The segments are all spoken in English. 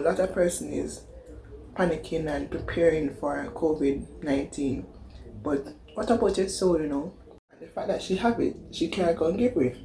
lot of person is panicking and preparing for COVID-19. But what about your soul, And the fact that she have it, she can't go and give it,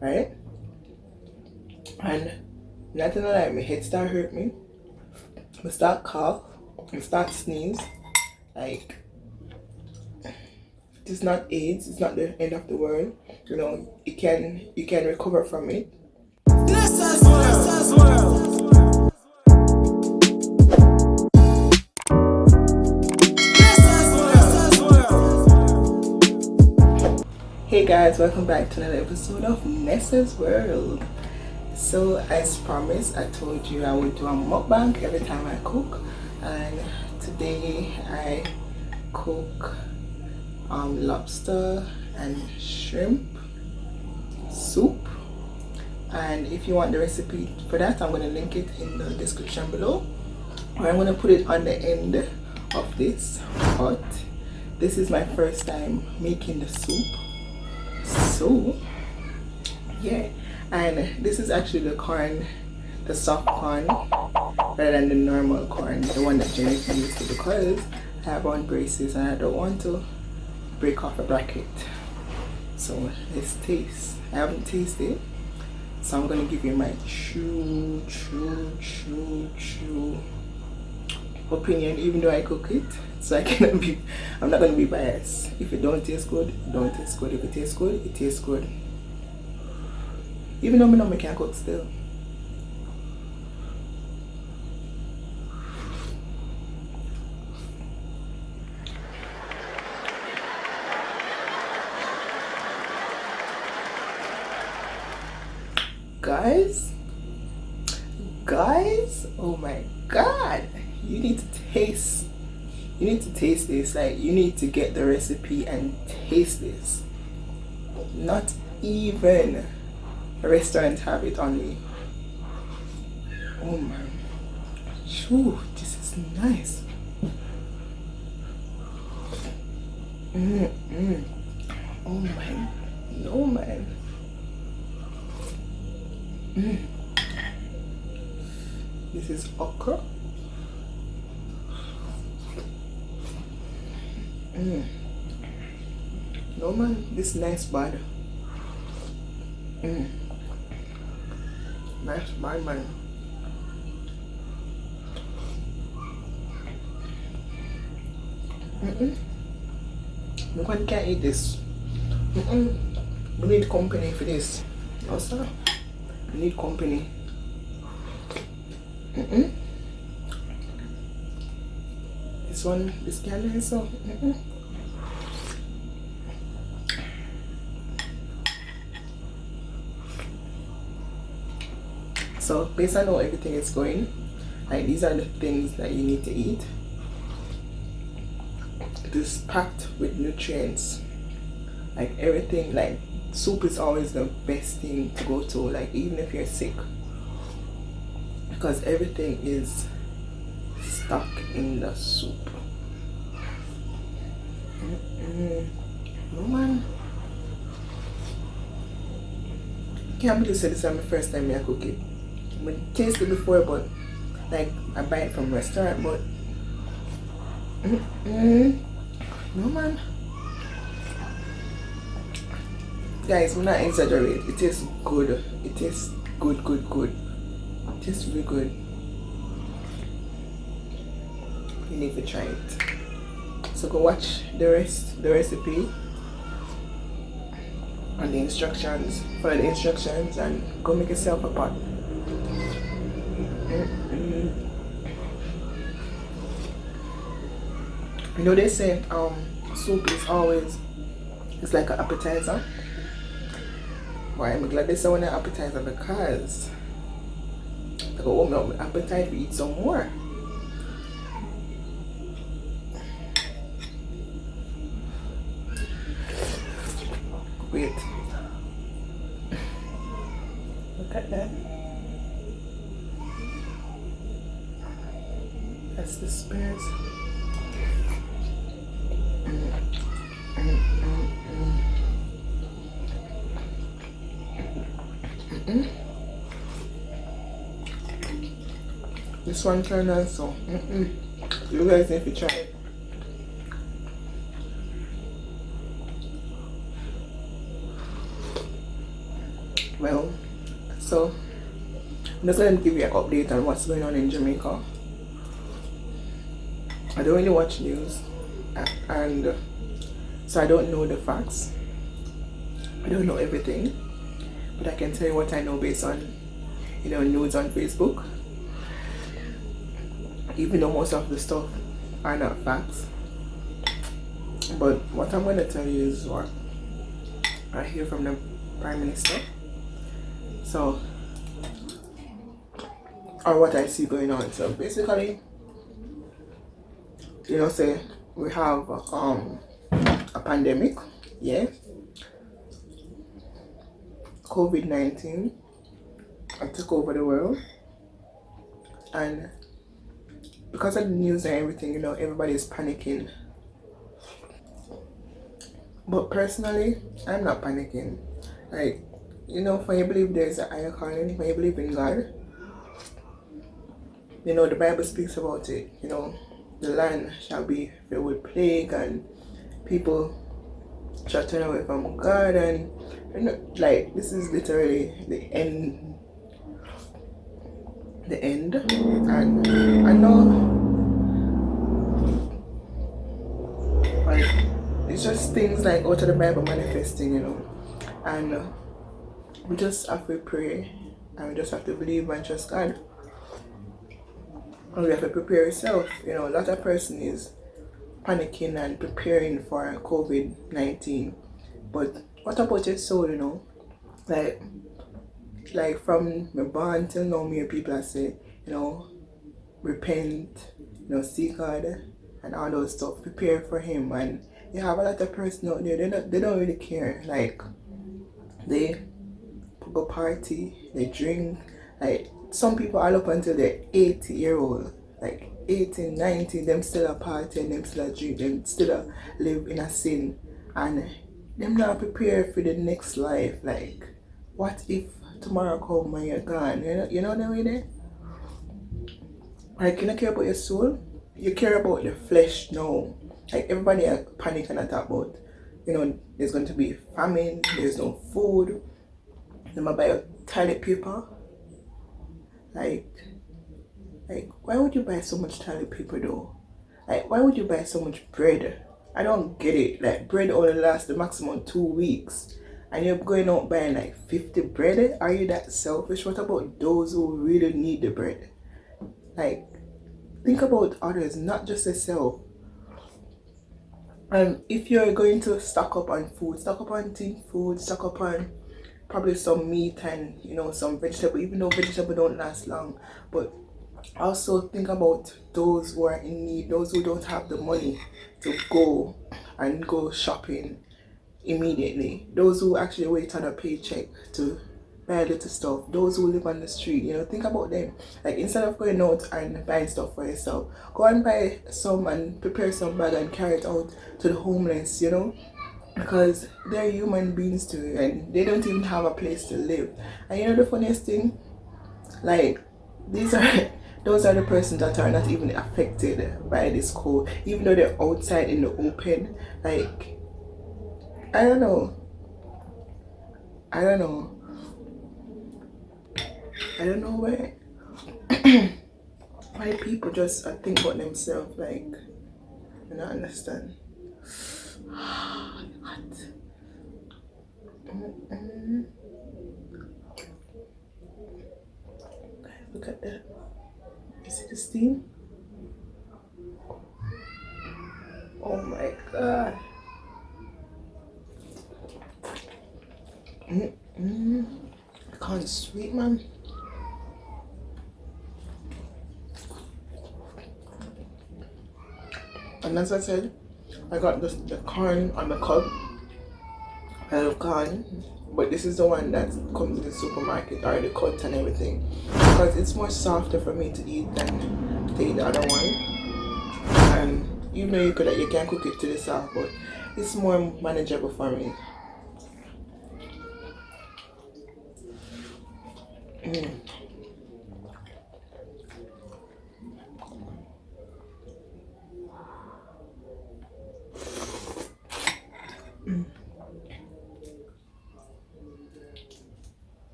right? And nothing like my head start hurt me. I start cough, I start sneeze. Like, it's not AIDS, it's not the end of the world. You can recover from it. Nessa's world. Hey guys, welcome back to another episode of Nessa's World. So as promised, I told you I would do a mukbang every time I cook, and today I cook lobster and shrimp soup. And if you want the recipe for that, I'm going to link it in the description below, or I'm going to put it on the end of this pot. This is my first time making the soup, so yeah. And this is actually the corn, the soft corn, rather than the normal corn, the one that Jamaican used to, because I have on braces and I don't want to break off a bracket. So let's taste. I haven't tasted, so I'm gonna give you my true opinion, even though I cook it. So I'm not gonna be biased. If it don't taste good, it don't taste good. If it tastes good, it tastes good. Even though I know I can't cook still. Guys, oh my god, you need to taste this. Like, you need to get the recipe and taste this. Not even a restaurant have it on me. Oh man, shoo, this is nice. Oh man, no man. This is okra. No man, this nice bad. Nice bad, man. No one can eat this. We need company for this. No sir, we need company. This can so. So based on how everything is going, like, these are the things that you need to eat. It is packed with nutrients. Like, everything, like, soup is always the best thing to go to, like, even if you're sick, because everything is stuck in the soup. No man, can't believe this is my first time I cook it. I tasted it before, but like, I buy it from restaurant, but no man. Guys, we're not exaggerate. It tastes good. It tastes good. It tastes really good. You need to try it. So go watch the recipe and the instructions. Follow the instructions and go make yourself a pot. You know, they say soup is always, it's like an appetizer. Why I'm glad they say an appetizer, because I go open up my appetite to eat some more. Wait. Look at that. That's the spares. This one turned on, so you guys need to try it. Well, so I'm just going to give you an update on what's going on in Jamaica. I don't really watch news, and so I don't know the facts. I don't know everything, but I can tell you what I know based on, news on Facebook. Even though most of the stuff are not facts, but what I'm going to tell you is what I hear from the Prime Minister. So, or what I see going on. So basically, say we have a pandemic, yeah. COVID-19 took over the world, and because of the news and everything, everybody's panicking. But personally, I'm not panicking. Like, when you believe there's a higher calling, when you believe in God, the Bible speaks about it. The land shall be filled with plague, and people shall turn away from God, and like, this is literally the end. And I know, like, it's just things like out of the Bible manifesting, and we just have to pray, and we just have to believe and trust God. And we have to prepare yourself. A lot of person is panicking and preparing for COVID-19. But what about your soul, Like from my born till now, me people are say, repent, seek God and all those stuff, prepare for him. And you have a lot of person out there, they don't really care. Like, they go party, they drink. Like, some people all up until they're 80-year-old, like 80, 90, them still a party and them still a drink, them still a live in a sin, and them not prepared for the next life. Like, what if tomorrow come and you're gone? You know the way there? Like, you don't care about your soul, you care about the flesh now. Like, everybody are panic and talk about, there's going to be famine, there's no food, they might buy toilet paper. Like, why would you buy so much toilet paper though? Like, why would you buy so much bread? I don't get it. Like, bread only lasts the maximum 2 weeks, and you're going out buying like 50 bread? Are you that selfish? What about those who really need the bread? Like, think about others, not just yourself. And if you're going to stock up on food, stock up on tin food, stock up on probably some meat and some vegetable, even though vegetable don't last long. But also think about those who are in need, those who don't have the money to go shopping immediately, those who actually wait on a paycheck to buy little stuff, those who live on the street. Think about them. Like, instead of going out and buying stuff for yourself, go and buy some and prepare some bag and carry it out to the homeless, because they're human beings too, and they don't even have a place to live. And the funniest thing, like, those are the persons that are not even affected by this cold, even though they're outside in the open. Like, I don't know why people just think about themselves. Like, I don't understand. What? Guys, look at that. You see the steam? Oh my god. I can't sweet, man. And as I said, I got the corn on the cob. I love corn, but this is the one that comes in the supermarket, already cut and everything, because it's more softer for me to eat than the other one. And even though you can cook it to the soft, but it's more manageable for me.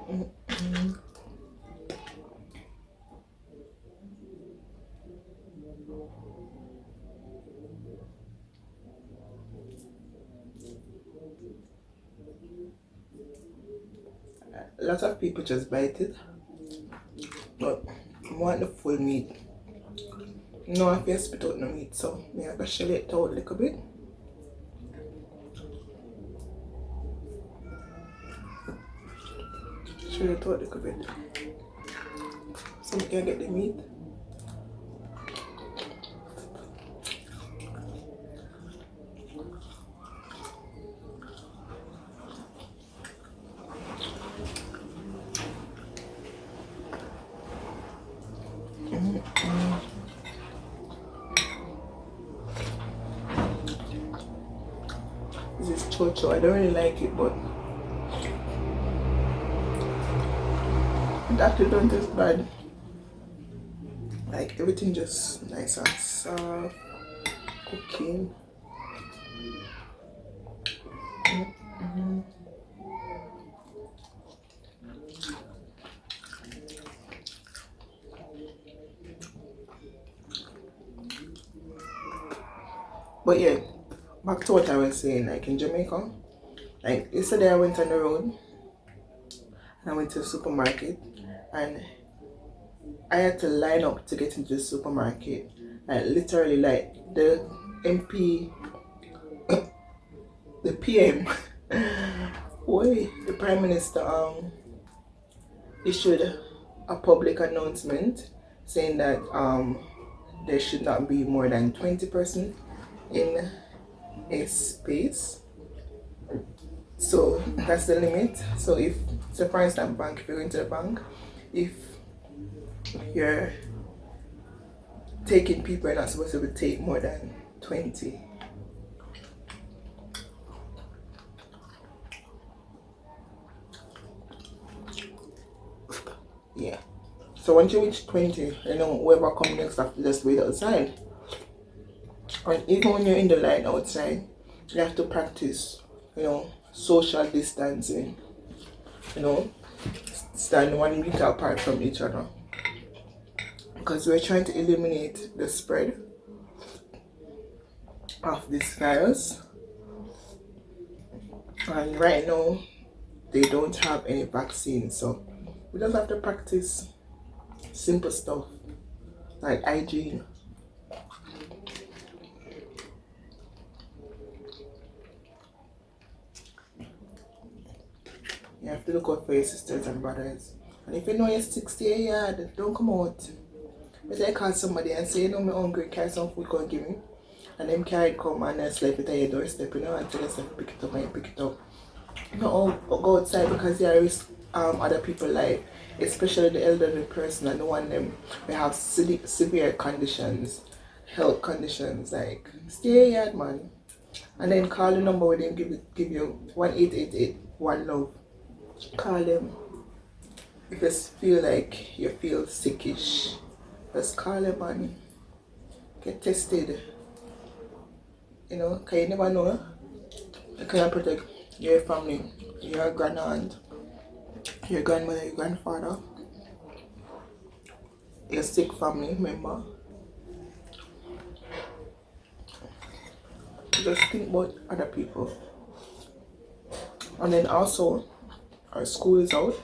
A lot of people just bite it, but I want the full meat. No, I feel spit out the meat, so I have to shell it out a little bit. Shell it out a little bit, so we can get the meat. This is chocho. I don't really like it, but it actually don't taste bad. Like everything just nice and soft, cooking. But yeah, back to what I was saying, like in Jamaica, like yesterday I went on the road and I went to the supermarket and I had to line up to get into the supermarket. Like literally, like the MP, the PM, the Prime Minister issued a public announcement saying that there should not be more than 20% in a space. So that's the limit. So if, so for instance, bank, if you're going to the bank, if you're taking people, you're not supposed to take more than 20. Yeah. So once you reach 20, you know, whoever comes next have to just wait outside. And even when you're in the line outside, you have to practice, you know, social distancing. You know, stand 1 meter apart from each other. Because we're trying to eliminate the spread of this virus. And right now, they don't have any vaccine, so we just have to practice simple stuff like hygiene. You have to look out for your sisters and brothers. And if you know you're 60 a yard, don't come out. But I call somebody and say, you know, I'm hungry, carry some food, go and give me. And them carry it come and sleep it at your doorstep, you know, until they say pick it up and you pick it up. Don't go outside because you risk other people's life, especially the elderly person and the one them we have severe conditions, health conditions, like stay yard, man. And then call the number where they give you 1-888 One Love. Call them. If you feel like you feel sickish, just call them and get tested. You know, because you never know. You can protect your family, your grandaunt, your grandmother, your grandfather, your sick family member. Just think about other people. And then also, our school is out.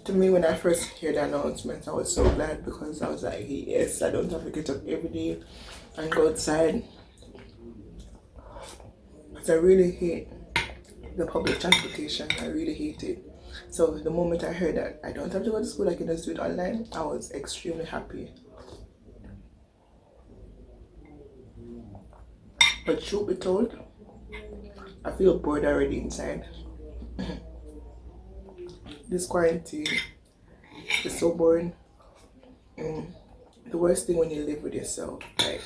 To me, when I first heard the announcement, I was so glad because I was like, yes, I don't have to get up every day and go outside. Because I really hate the public transportation. I really hate it. So the moment I heard that I don't have to go to school, I can just do it online, I was extremely happy. But truth be told, I feel bored already inside. This quarantine is so boring. The worst thing when you live with yourself, like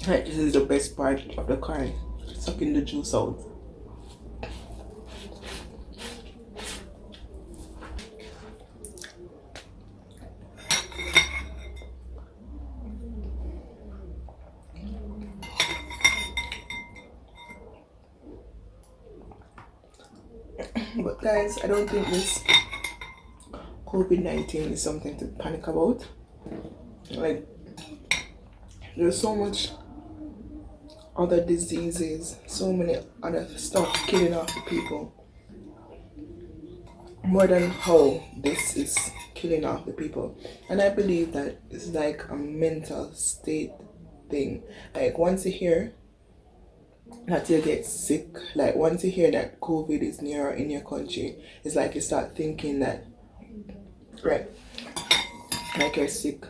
Like, this is the best part of the quarantine. sucking the juice out. But guys, I don't think this COVID-19 is something to panic about. Like, there's so much other diseases, so many other stuff killing off the people, more than how this is killing off the people. And I believe that it's like a mental state thing. Like, once you hear that you get sick, like once you hear that COVID is near in your country, it's like you start thinking that, right, like you're sick.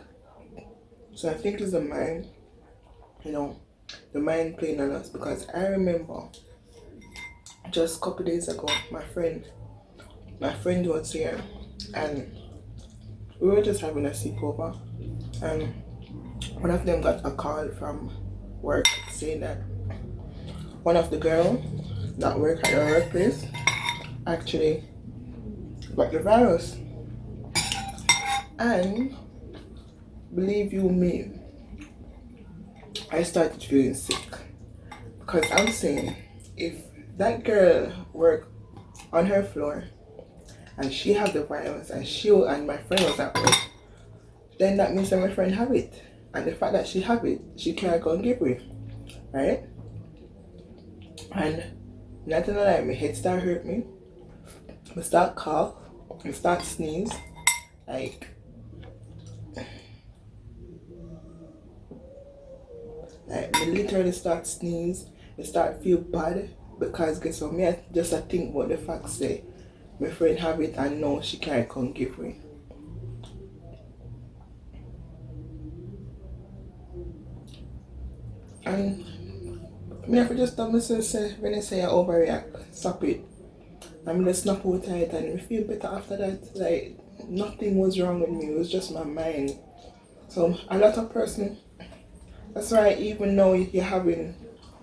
So I think it's the mind, you know, the mind playing on us. Because I remember just a couple days ago, my friend was here and we were just having a sleepover, and one of them got a call from work saying that one of the girls that work at her workplace actually got the virus. And believe you me, I started feeling sick. Because I'm saying, if that girl worked on her floor and she had the virus and my friend was at work, then that means that my friend have it. And the fact that she have it, she can't go and give it, right? And nothing like my head start hurt me. I start cough, I start sneeze, like I literally start sneeze, I start feel bad because guess what, me I think about the fact say my friend have it and no she can't come give me. And me have to just tell myself say when I say I overreact, stop it. I'm gonna snap out it and I feel better after that. Like nothing was wrong with me, it was just my mind. So a lot of person, that's why even though you're having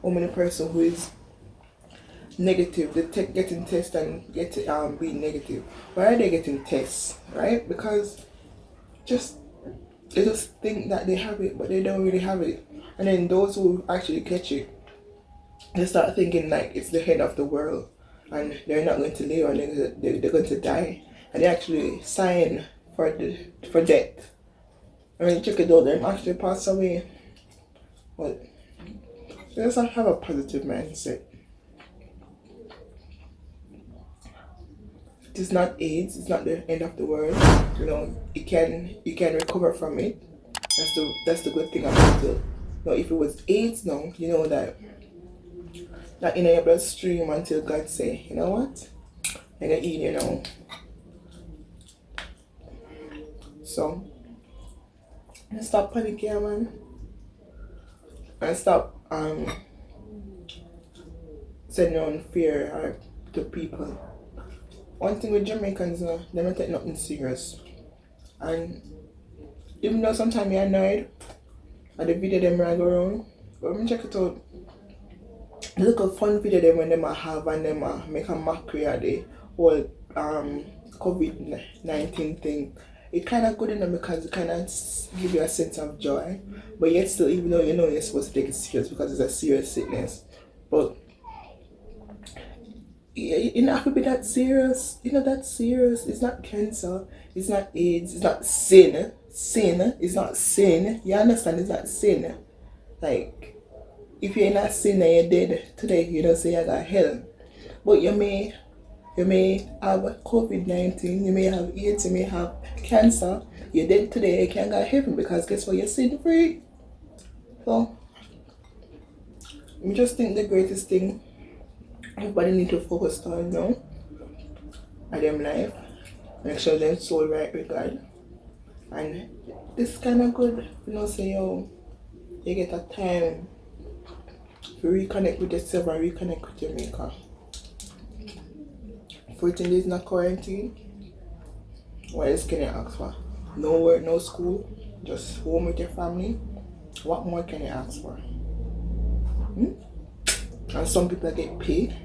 how many person who is negative, they getting tests and being negative. Why are they getting tests, right? Because they just think that they have it, but they don't really have it. And then those who actually catch it, they start thinking like it's the end of the world and they're not going to live and they're going to die. And they actually sign for death. I mean, check it out, they actually pass away. But let's not have a positive mindset. It is not AIDS, it's not the end of the world. You know, you can recover from it. That's the good thing about it. Now, if it was AIDS now, you know that in your bloodstream until God say, you know what? I'm gonna eat you now. So stop panicking, man. And stop sending on fear to people. One thing with Jamaicans, they don't take nothing serious. And even though sometimes you're annoyed at the video them I go around, but when you check it out, look at fun video them when them have and them make a mockery at the whole COVID-19 thing. It kind of good enough because it kind of give you a sense of joy, but yet still, even though you know you're supposed to take it serious because it's a serious sickness, but you don't have to be that serious. You know, that serious. It's not cancer, it's not AIDS, it's not sin. It's not sin. You understand? It's not sin. Like, if you're not sin and you're dead today, you don't say you got hell. But you may have COVID-19, you may have AIDS, you may have cancer. You're dead today, you can't go to heaven because guess what? You're sin free. So, I just think the greatest thing everybody need to focus on now at them life. Make sure them soul right with God. And this kind of good, you know, say you get a time to reconnect with yourself and reconnect with your maker. 14 days in a quarantine. What else can you ask for? No work, no school, just home with your family. What more can you ask for? and some people get paid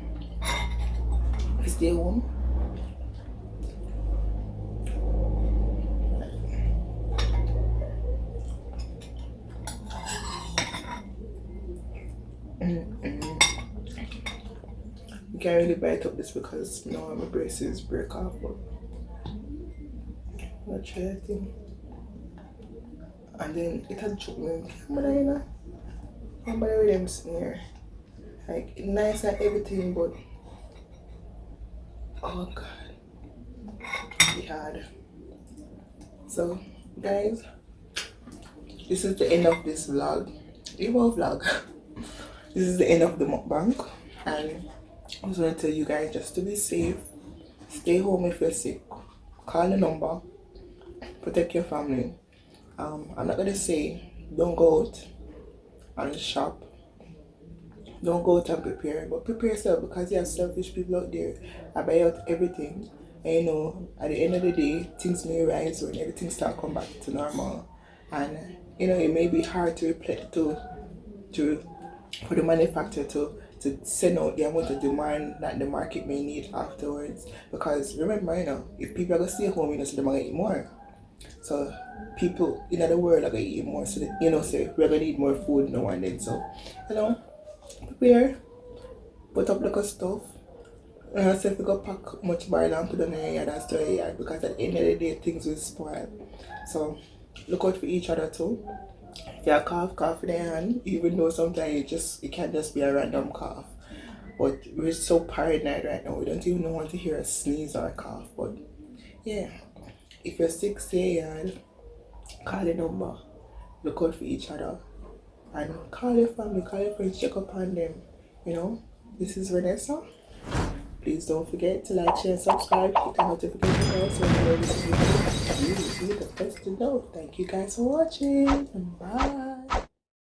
if you stay home. You can't really bite up this because now my braces break off, but I'll try that thing. And then it had choke me. I'm with them sneer. Like nice and everything, but oh god, it's hard. So guys, this is the end of this vlog. This is the end of the mukbang, and I just want to tell you guys just to be safe, stay home if you're sick, call the number, protect your family. I'm not gonna say don't go out and shop, don't go out and prepare, but prepare yourself because there are selfish people out there that buy out everything, and you know at the end of the day things may rise when everything start come back to normal, and you know it may be hard to for the manufacturer to send out the amount of demand that the market may need afterwards, because remember, you know, if people are gonna stay home, you know, so they're gonna eat more. So people in the world are gonna eat more, so that, you know, so we're gonna need more food now and then. So, you know, prepare, put up like a stuff. And I say if you go pack much barley and put on your yard and store your yard, because at the end of the day things will spoil. So look out for each other too. If you cough in your hand, even though sometimes it can't just be a random cough. But we're so paranoid right now, we don't even want to hear a sneeze or a cough. But yeah, if you're sick, stay yard, call the number, look out for each other, and call your family, call your friends, check up on them. You know, this is V-La-Nessa. Please don't forget to like, share, and subscribe, hit the notification bell so whenever this video you be the first to know. Thank you guys for watching, and bye.